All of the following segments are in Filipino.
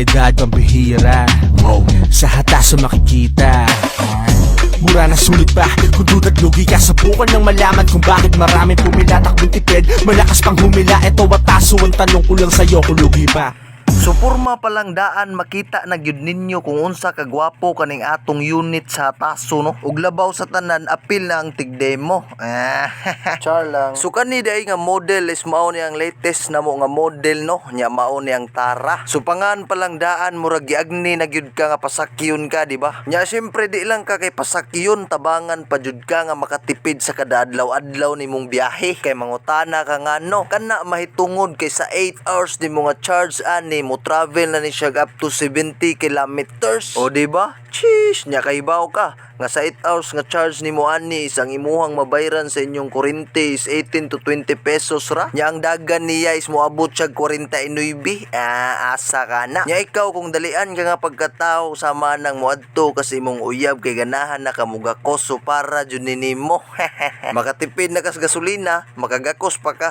kalidad pambihira. Sa hataso makikita mura na sulit pa, kung duda't lugi ka. Subukan ng malaman kung bakit maraming pumila. Takbong tipid, malakas pang humila. Ito wataso, ang tanong ko lang sa'yo kung lugi pa. So porma palang daan makita na gyud ninyo kung unsa kagwapo kaning atong unit sa taso no. Ug labaw sa tanan apil na ang tigdemo. Char lang. So kani day nga model is mao ni ang latest na mo nga model no. Nya mao ni ang Tara. So pangan palang daan murag giagni na gyud ka nga pasakyon ka, di ba? Nya syempre di lang ka kay pasakyon, tabangan pa jud ka nga makatipid sa kada adlaw-adlaw nimong biyahe. Kay mangutana ka nga no. Kana mahitungod kay sa 8 hours di mo nga charge ani mo travel na ni siya up to 70 kilometers. O diba? Cheese! Nya kaibaw ka. Nga sa 8 hours nga charge ni mo ani isang imuhang mabayran sa inyong kurente is 18 to 20 pesos ra. Nya ang dagan niya is moabot siya 49. Asa ka na. Nya ikaw kung dalian ka nga pagkatao sama nang moadto kasi imong uyab kay ganahan na kamugakos so para jud nimo. Makatipid na kas gasolina, makagakos pa ka.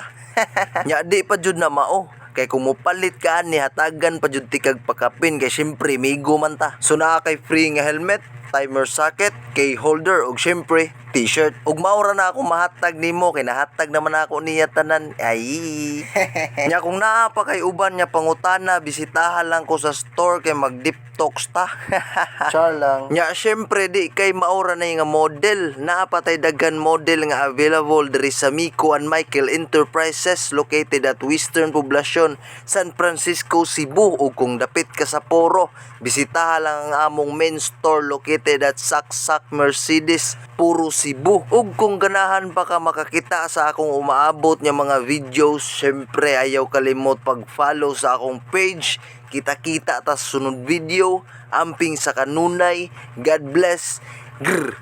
Nya di pa jud na mao. Kay kung mupalit ka ni hatagan pa jud tikag pakapin kay syempre migo man ta. So naa kay free nga helmet, timer socket, key holder ug syempre t-shirt. Ug maura na ako mahatag nimo kay nahatag naman ako niya tanan. Ay. Nya kung naa pa kay uban nya pangutana bisitahan lang ko sa store kay mag-deep talks ta. Char lang. Nya syempre di kay maura na nga model. Naa pa tay daghan model nga available diri sa Miko and Michael Enterprises located at Western Poblacion, San Francisco, Cebu. Ug kung dapit ka sa Poro, bisitahan lang ang among main store located at Saksak Mercedes, Puro, Cebu. Ug kung ganahan pa ka makakita sa akong umaabot nga mga videos, syempre ayaw kalimot pag-follow sa akong page. Kita-kita ta sa sunod video. Amping sa kanunay. God bless. Grr.